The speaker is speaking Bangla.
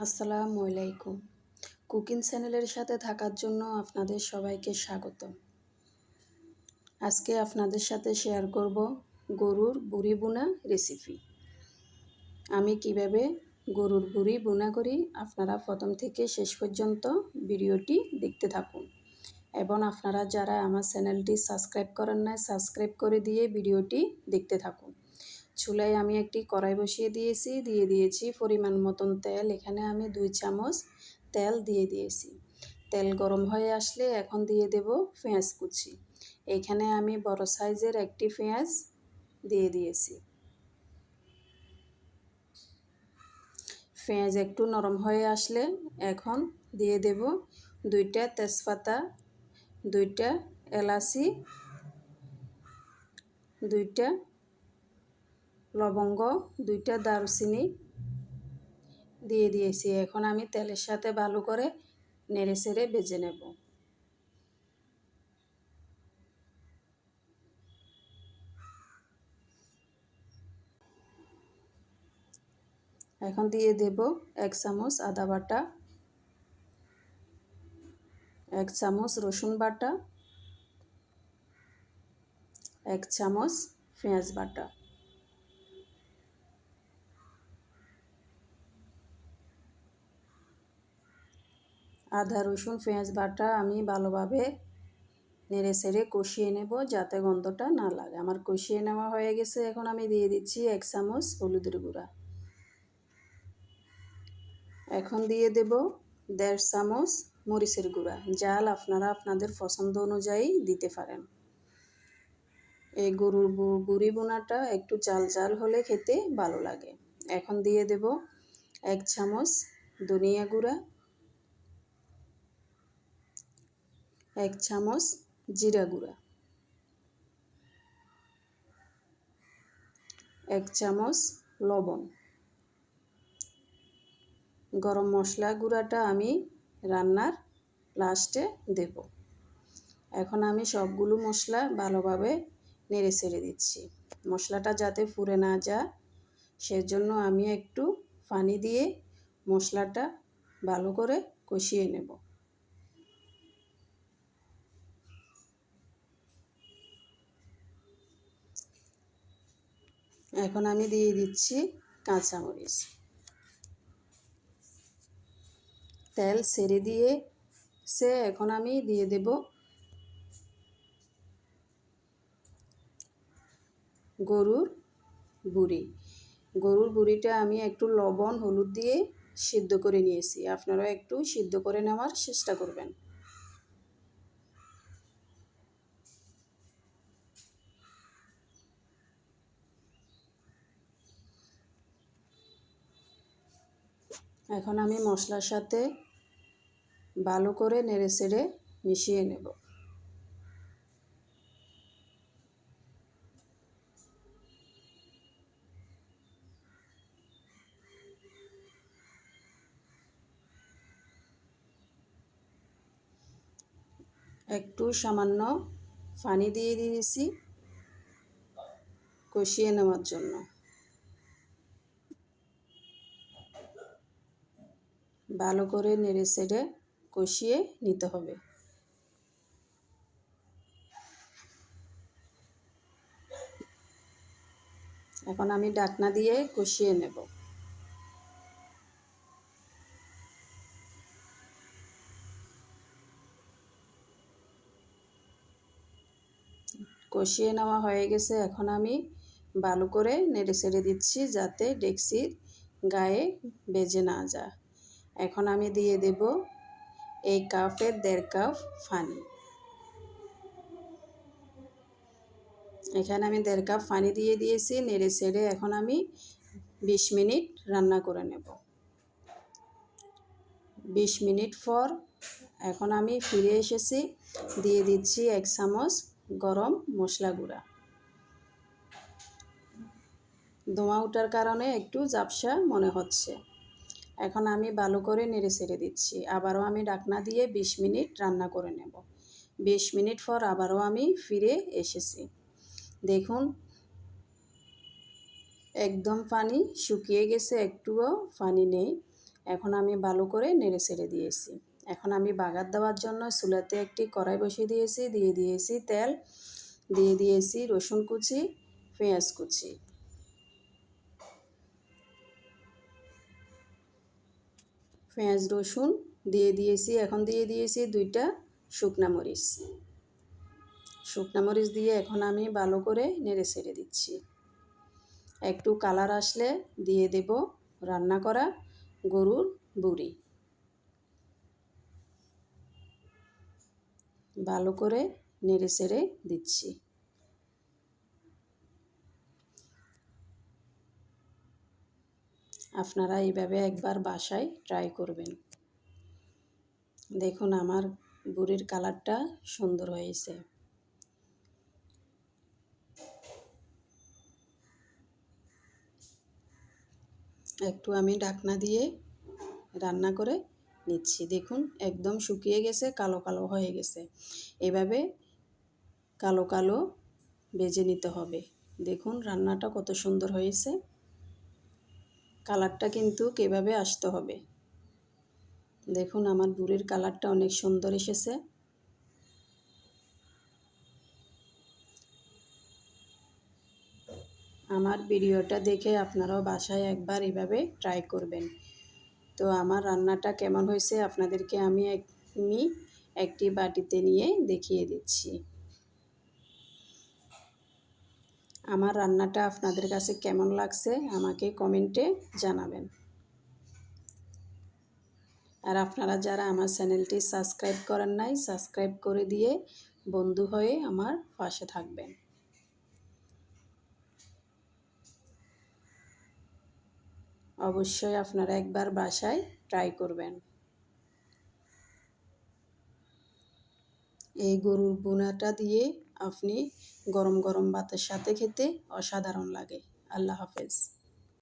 আসসালামু আলাইকুম। কুকিং চ্যানেলের সাথে থাকার জন্য আপনাদের সবাইকে স্বাগত। আজকে আপনাদের সাথে শেয়ার করব গরুর বুড়ি বোনা রেসিপি। আমি কিভাবে গরুর বুড়ি বোনা করি আপনারা প্রথম থেকে শেষ পর্যন্ত ভিডিওটি দেখতে থাকুন এবং আপনারা যারা আমার চ্যানেলটি সাবস্ক্রাইব করেন নাই সাবস্ক্রাইব করে দিয়ে ভিডিওটি দেখতে থাকুন। চুলায় আমি একটি কড়াই বসিয়ে দিয়েছি পরিমাণ মতন তেল। এখানে আমি 2 চামচ তেল দিয়ে দিয়েছি। তেল গরম হয়ে আসলে এখন দিয়ে দেব পেঁয়াজ কুচি। এখানে আমি বড় সাইজের একটি পেঁয়াজ দিয়ে দিয়েছি। পেঁয়াজ একটু নরম হয়ে আসলে এখন দিয়ে দেব 2টা তেজপাতা, 2টা এলাচি, 2টা লবঙ্গ, 2টা দারুচিনি দিয়ে দিয়েছি। এখন আমি তেলের সাথে ভালো করে নেড়েচেড়ে ভেজে নেব। এখন দিয়ে দেব 1 চামচ আদা বাটা, 1 চামচ রসুন বাটা, 1 চামচ পেঁয়াজ বাটা। আদা রসুন পেঁয়াজ বাটা আমি ভালোভাবে নেড়েচেড়ে কষিয়ে নেব যাতে গন্ধটা না লাগে। আমার কষিয়ে নেওয়া হয়ে গেছে। এখন আমি দিয়ে দিচ্ছি 1 চামচ হলুদের গুঁড়া। এখন দিয়ে দেব 1.5 চামচ মরিচের গুঁড়া। ঝাল আপনারা আপনাদের পছন্দ অনুযায়ী দিতে পারেন। এই গরুর বুড়ি বোনাটা একটু ঝাল ঝাল হলে খেতে ভালো লাগে। এখন দিয়ে দেব 1 চামচ ধনিয়া গুঁড়া, 1 চামচ জিরা গুঁড়া, 1 চামচ লবণ। গরম মশলা গুঁড়াটা আমি রান্নার লাস্টে দেব। এখন আমি সবগুলো মশলা ভালোভাবে নেড়েচেড়ে দিচ্ছি। মশলাটা যাতে পুড়ে না যায় সেজন্য আমি একটু পানি দিয়ে মশলাটা ভালো করে কষিয়ে নেব। এখন আমি দিয়ে দিচ্ছি কাঁচামরিচ। তেল ছেড়ে দিয়েছে। এখন আমি দিয়ে দেব গরুর বুড়ি। গরুর বুড়িটা আমি একটু লবণ হলুদ দিয়ে সিদ্ধ করে নিয়েছি। আপনারা একটু সিদ্ধ করে নেওয়ার চেষ্টা করবেন। এখন আমি মশলার সাথে ভালো করে নেড়েচেড়ে মিশিয়ে নেব। একটু সামান্য পানি দিয়ে দিয়েছি কষিয়ে নেওয়ার জন্য। ভালো করে নেড়েচেড়ে কষিয়ে নিতে হবে। এখন আমি ঢাকনা দিয়ে কষিয়ে নেব। কষিয়ে নেওয়া হয়ে গেছে। এখন আমি ভালো করে নেড়েচেড়ে দিচ্ছি যাতে ডেকচির গায়ে বেজে না যায়। এখন আমি দিয়ে দেব এই কাপের 1.5 কাপ পানি। এখানে আমি 1.5 কাপ পানি দিয়ে দিয়েছি। নেড়েচেড়ে এখন আমি 20 মিনিট রান্না করে নেব। 20 মিনিট পর এখন আমি ফিরে এসেছি। দিয়ে দিচ্ছি 1 চামচ গরম মশলা গুঁড়া। ধোঁয়া ওঠার কারণে একটু ঝাপসা মনে হচ্ছে। এখন আমি ভালো করে নেড়েচেড়ে দিচ্ছি। আবারও আমি ঢাকনা দিয়ে 20 মিনিট রান্না করে নেব। 20 মিনিট পর আবারও আমি ফিরে এসেছি। দেখুন একদম পানি শুকিয়ে গেছে, একটুও পানি নেই। এখন আমি ভালো করে নেড়ে ছেড়ে দিয়েছি। এখন আমি বাগার দেওয়ার জন্য চুলাতে একটি কড়াই বসিয়ে দিয়েছি, দিয়ে দিয়েছি তেল, দিয়ে দিয়েছি রসুন কুচি, পেঁয়াজ কুচি, পেঁয়াজ রসুন দিয়ে দিয়েছি। এখন দিয়ে দিয়েছি 2টা শুকনা মরিচ। শুকনা মরিচ দিয়ে এখন আমি ভালো করে নেড়ে ছেড়ে দিচ্ছি। একটু কালার আসলে দিয়ে দেব রান্না করা গরুর বুড়ি। ভালো করে নেড়ে ছেড়ে দিচ্ছি। আপনারা এইভাবে একবার বাসায় ট্রাই করবেন। দেখুন আমার বুড়ির কালারটা সুন্দর হয়েছে। একটু আমি ঢাকনা দিয়ে রান্না করে নিচ্ছি। দেখুন একদম শুকিয়ে গেছে, কালো কালো হয়ে গেছে। এভাবে কালো কালো ভেজে নিতে হবে। দেখুন রান্নাটা কত সুন্দর হয়েছে। কালারটা কিন্তু এভাবে আসতে হবে। দেখুন আমার বুড়ির কালারটা অনেক সুন্দর এসেছে। আমার ভিডিওটা দেখে আপনারাও বাসায় একবার এভাবে ট্রাই করবেন। তো আমার রান্নাটা কেমন হয়েছে আপনাদেরকে আমি একটি বাটিতে নিয়ে দেখিয়ে দিচ্ছি। আমার রান্নাটা আপনাদের কাছে কেমন লাগছে আমাকে কমেন্টে জানাবেন। আর আপনারা যারা আমার চ্যানেলটি সাবস্ক্রাইব করেন নাই, সাবস্ক্রাইব করে দিয়ে বন্ধু হয়ে আমার পাশে থাকবেন। অবশ্যই আপনারা একবার বাসায় ট্রাই করবেন। এই গরুর ভুনাটা দিয়ে আপনি গরম গরম ভাতের সাথে খেতে অসাধারণ লাগে। আল্লাহ হাফেজ।